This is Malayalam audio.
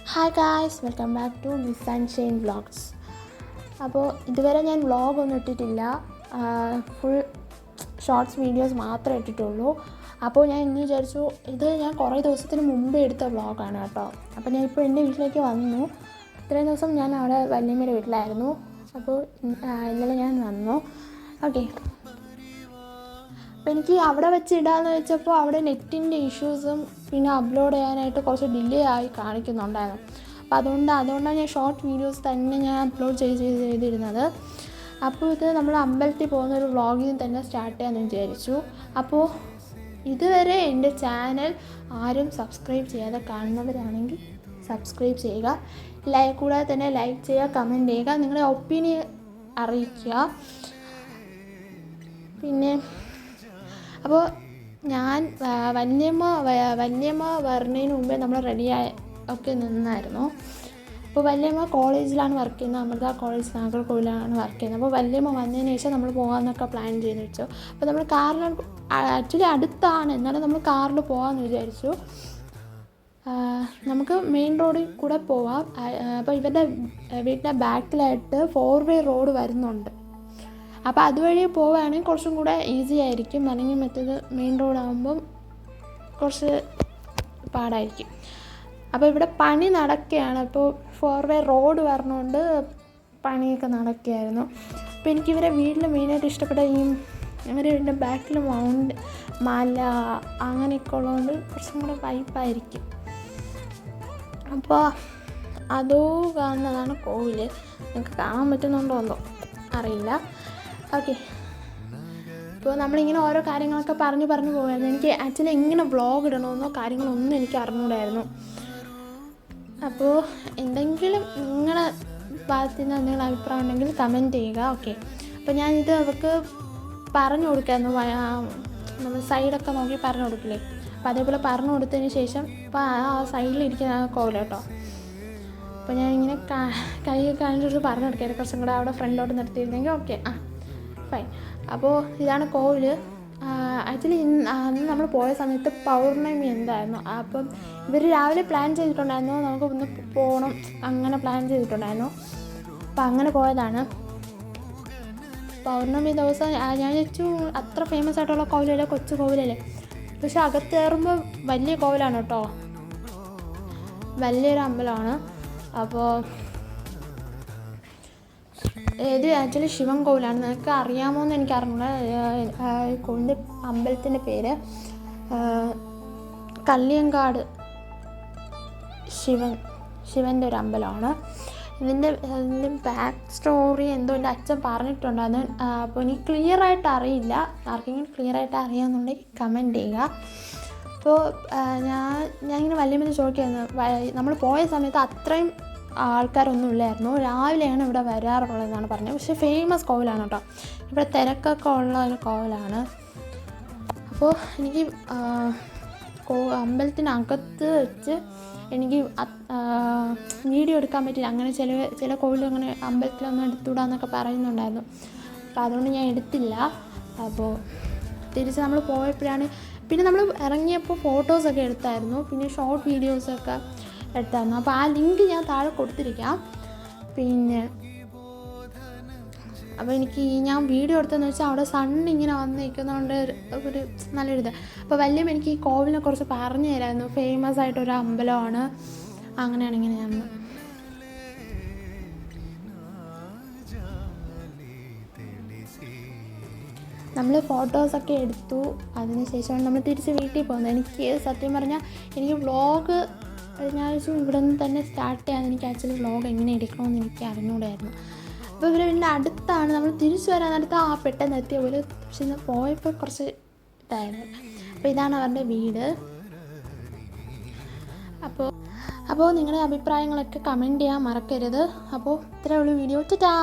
Hi guys, welcome back to miss and Shane vlogs. അപ്പോൾ ഇതുവരെ ഞാൻ വ്ളോഗൊന്നും ഇട്ടിട്ടില്ല, ഫുൾ ഷോർട്സ് വീഡിയോസ് മാത്രമേ ഇട്ടിട്ടുള്ളൂ. അപ്പോൾ ഞാൻ ഇന്ന് വിചാരിച്ചു, ഇത് ഞാൻ കുറേ ദിവസത്തിന് മുമ്പ് എടുത്ത വ്ളോഗാണ് കേട്ടോ. അപ്പോൾ ഞാൻ ഇപ്പോൾ എൻ്റെ വീട്ടിലേക്ക് വന്നു. ഇത്രയും ദിവസം ഞാൻ അവിടെ വല്യമ്മയുടെ വീട്ടിലായിരുന്നു. അപ്പോൾ ഇന്നലെ ഞാൻ വന്നു. ഓക്കെ, അപ്പോൾ എനിക്ക് അവിടെ വെച്ച് ഇടാമെന്ന് വെച്ചപ്പോൾ അവിടെ നെറ്റിൻ്റെ ഇഷ്യൂസും പിന്നെ അപ്ലോഡ് ചെയ്യാനായിട്ട് കുറച്ച് ഡിലേ ആയി കാണിക്കുന്നുണ്ടായിരുന്നു. അപ്പോൾ അതുകൊണ്ടാണ് ഞാൻ ഷോർട്ട് വീഡിയോസ് തന്നെ ഞാൻ അപ്ലോഡ് ചെയ്തിരുന്നത്. അപ്പോൾ ഇത് നമ്മൾ അമ്പലത്തിൽ പോകുന്നൊരു വ്ളോഗിൽ തന്നെ സ്റ്റാർട്ട് ചെയ്യാമെന്ന് വിചാരിച്ചു. അപ്പോൾ ഇതുവരെ എൻ്റെ ചാനൽ ആരും സബ്സ്ക്രൈബ് ചെയ്യാതെ കാണുന്നവരാണെങ്കിൽ സബ്സ്ക്രൈബ് ചെയ്യുക, കൂടാതെ തന്നെ ലൈക്ക് ചെയ്യുക, കമൻറ്റ് ചെയ്യുക, നിങ്ങളുടെ ഒപ്പീനിയൻ അറിയിക്കുക. പിന്നെ അപ്പോൾ ഞാൻ വല്യമ്മ വരുന്നതിന് മുമ്പേ നമ്മൾ റെഡിയായി ഒക്കെ നിന്നായിരുന്നു. അപ്പോൾ വല്യമ്മ കോളേജിലാണ് വർക്ക് ചെയ്യുന്നത്, അമൃത കോളേജ് നാഗർകോവിലാണ് വർക്ക് ചെയ്യുന്നത്. അപ്പോൾ വല്യമ്മ വന്നതിന് ശേഷം നമ്മൾ പോകാമെന്നൊക്കെ പ്ലാൻ ചെയ്ത് വെച്ചു. അപ്പോൾ നമ്മൾ കാറിൽ ആക്ച്വലി അടുത്താണ്, എന്നാലും നമ്മൾ കാറിൽ പോകാമെന്ന് വിചാരിച്ചു. നമുക്ക് മെയിൻ റോഡിൽ കൂടെ പോവാം. അപ്പോൾ ഇവരുടെ വീട്ടിൻ്റെ ബാക്കിലായിട്ട് 4-way റോഡ് വരുന്നുണ്ട്. അപ്പോൾ അതുവഴി പോവുകയാണെങ്കിൽ കുറച്ചും കൂടെ ഈസി ആയിരിക്കും. അല്ലെങ്കിൽ മറ്റേത് മെയിൻ റോഡാകുമ്പം കുറച്ച് പാടായിരിക്കും. അപ്പോൾ ഇവിടെ പണി നടക്കുകയാണ്. അപ്പോൾ 4-way റോഡ് വരണോണ്ട് പണിയൊക്കെ നടക്കുകയായിരുന്നു. അപ്പോൾ എനിക്കിവരെ വീട്ടിൽ മെയിനായിട്ട് ഇഷ്ടപ്പെട്ട ഇവരെ വീടിൻ്റെ ബാക്കിൽ മല അങ്ങനെയൊക്കെ ഉള്ളതുകൊണ്ട് കുറച്ചും കൂടെ വൈബായിരിക്കും. അപ്പോൾ അതോ കാണുന്നതാണ് കോവിൽ. നിങ്ങൾക്ക് കാണാൻ പറ്റുന്നുണ്ടോ എന്തോ അറിയില്ല. ഓക്കെ, ഇപ്പോൾ നമ്മളിങ്ങനെ ഓരോ കാര്യങ്ങളൊക്കെ പറഞ്ഞു പോകുമായിരുന്നു. എനിക്ക് ആക്ച്വലി എങ്ങനെ വ്ളോഗ് ഇടണമെന്നോ കാര്യങ്ങളൊന്നും എനിക്ക് അറിഞ്ഞുകൂടായിരുന്നു. അപ്പോൾ എന്തെങ്കിലും നിങ്ങളുടെ ഭാഗത്ത് നിന്ന് എന്തെങ്കിലും അഭിപ്രായം ഉണ്ടെങ്കിൽ കമൻറ്റ് ചെയ്യുക. ഓക്കെ, അപ്പോൾ ഞാനിത് അവർക്ക് പറഞ്ഞു കൊടുക്കായിരുന്നു, നമ്മൾ സൈഡൊക്കെ നോക്കി പറഞ്ഞു കൊടുക്കില്ലേ. അപ്പോൾ അതേപോലെ പറഞ്ഞു കൊടുത്തതിന് ശേഷം ഇപ്പോൾ ആ സൈഡിലിരിക്കുന്ന കോവിൽ കേട്ടോ. അപ്പോൾ ഞാനിങ്ങനെ കൈയൊക്കെ കാണിച്ചിട്ട് പറഞ്ഞു കൊടുക്കാറ്, കുറച്ചും കൂടെ അവിടെ ഫ്രണ്ടിലോട്ട് നിർത്തിയിരുന്നെങ്കിൽ ഓക്കെ. ഫൈൻ. അപ്പോൾ ഇതാണ് കോവിൽ. ആക്ച്വലി അന്ന് നമ്മൾ പോയ സമയത്ത് പൗർണമി എന്തായിരുന്നു. അപ്പം ഇവർ രാവിലെ പ്ലാൻ ചെയ്തിട്ടുണ്ടായിരുന്നു, നമുക്ക് ഒന്ന് പോകണം അങ്ങനെ പ്ലാൻ ചെയ്തിട്ടുണ്ടായിരുന്നു. അപ്പം അങ്ങനെ പോയതാണ്. പൗർണമി ദിവസം ഞാൻ വെച്ചു അത്ര ഫേമസ് ആയിട്ടുള്ള കോവിലല്ലേ, കൊച്ചു കോവിലല്ലേ. പക്ഷെ അകത്ത് കയറുമ്പോൾ വലിയ കോവിലാണ് കേട്ടോ, വലിയൊരു അമ്പലമാണ്. അപ്പോൾ ഇത് ആക്ച്വലി ശിവൻ കോവിലാണ്. നിങ്ങൾക്ക് അറിയാമോ എന്ന് എനിക്ക് അറിഞ്ഞൂടാ. കോവിലിൻ്റെ അമ്പലത്തിൻ്റെ പേര് കല്ലിയങ്കാട് ശിവൻ്റെ ഒരു അമ്പലമാണ്. ഇതിൻ്റെ ബാക്ക് സ്റ്റോറി എന്തോ എൻ്റെ അച്ഛൻ പറഞ്ഞിട്ടുണ്ടായിരുന്നു. അപ്പോൾ എനിക്ക് ക്ലിയറായിട്ട് അറിയില്ല. ആർക്കെങ്കിലും ക്ലിയറായിട്ട് അറിയാമെന്നുണ്ടെങ്കിൽ കമൻറ്റ് ചെയ്യുക. അപ്പോൾ ഞാനിങ്ങനെ വല്യമ്മ ചോദിക്കായിരുന്നു. നമ്മൾ പോയ സമയത്ത് അത്രയും ആൾക്കാരൊന്നും ഇല്ലായിരുന്നു, രാവിലെയാണ് ഇവിടെ വരാറുള്ളതെന്നാണ് പറഞ്ഞത്. പക്ഷേ ഫേമസ് കോവിലാണ് കേട്ടോ, ഇവിടെ തിരക്കൊക്കെ ഉള്ള ഒരു കോവിലാണ്. അപ്പോൾ എനിക്ക് അമ്പലത്തിനകത്ത് വെച്ച് എനിക്ക് വീഡിയോ എടുക്കാൻ പറ്റില്ല. അങ്ങനെ ചില കോവിലും അങ്ങനെ അമ്പലത്തിലൊന്നും എടുത്തുകൂടാന്നൊക്കെ പറയുന്നുണ്ടായിരുന്നു. അപ്പോൾ അതുകൊണ്ട് ഞാൻ എടുത്തില്ല. അപ്പോൾ തിരിച്ച് നമ്മൾ പോയപ്പോഴാണ്, പിന്നെ നമ്മൾ ഇറങ്ങിയപ്പോൾ ഫോട്ടോസൊക്കെ എടുത്തായിരുന്നു, പിന്നെ ഷോർട്ട് വീഡിയോസൊക്കെ എടുത്തായിരുന്നു. അപ്പോൾ ആ ലിങ്ക് ഞാൻ താഴെ കൊടുത്തിരിക്കാം. പിന്നെ അപ്പോൾ ഞാൻ വീഡിയോ എടുത്തതെന്ന് വെച്ചാൽ അവിടെ ഇങ്ങനെ വന്ന് നിൽക്കുന്നതുകൊണ്ട് ഒരു നല്ലൊരിത്. അപ്പോൾ വല്യമ്മ എനിക്ക് ഈ കോവിലിനെ കുറിച്ച് പറഞ്ഞു തരായിരുന്നു. ഫേമസ് ആയിട്ടൊരു അമ്പലമാണ്, അങ്ങനെയാണ് ഇങ്ങനെയാണ്. നമ്മൾ ഫോട്ടോസൊക്കെ എടുത്തു, അതിനുശേഷമാണ് നമ്മൾ തിരിച്ച് വീട്ടിൽ പോകുന്നത്. എനിക്ക് സത്യം പറഞ്ഞാൽ എനിക്ക് വ്ളോഗ് ഞാൻ ഇവിടെ നിന്ന് തന്നെ സ്റ്റാർട്ട് ചെയ്യാൻ എനിക്ക് ആക്ച്വലി വ്ളോഗ് എങ്ങനെ എടുക്കണമെന്ന് എനിക്ക് അറിഞ്ഞുകൂടായിരുന്നു. അപ്പോൾ ഇവർ വീടിൻ്റെ അടുത്താണ്, നമ്മൾ തിരിച്ചു വരാൻ അടുത്ത് പെട്ടെന്ന് എത്തിയ പോലെ. പക്ഷെ ഇന്ന് പോയപ്പോൾ കുറച്ച് ഇതായിരുന്നു. അപ്പോൾ ഇതാണ് അവരുടെ വീട്. അപ്പോൾ നിങ്ങളുടെ അഭിപ്രായങ്ങളൊക്കെ കമൻറ്റ് ചെയ്യാൻ മറക്കരുത്. അപ്പോൾ ഇത്രയേ ഉള്ളൂ വീഡിയോ. ടാറ്റാ.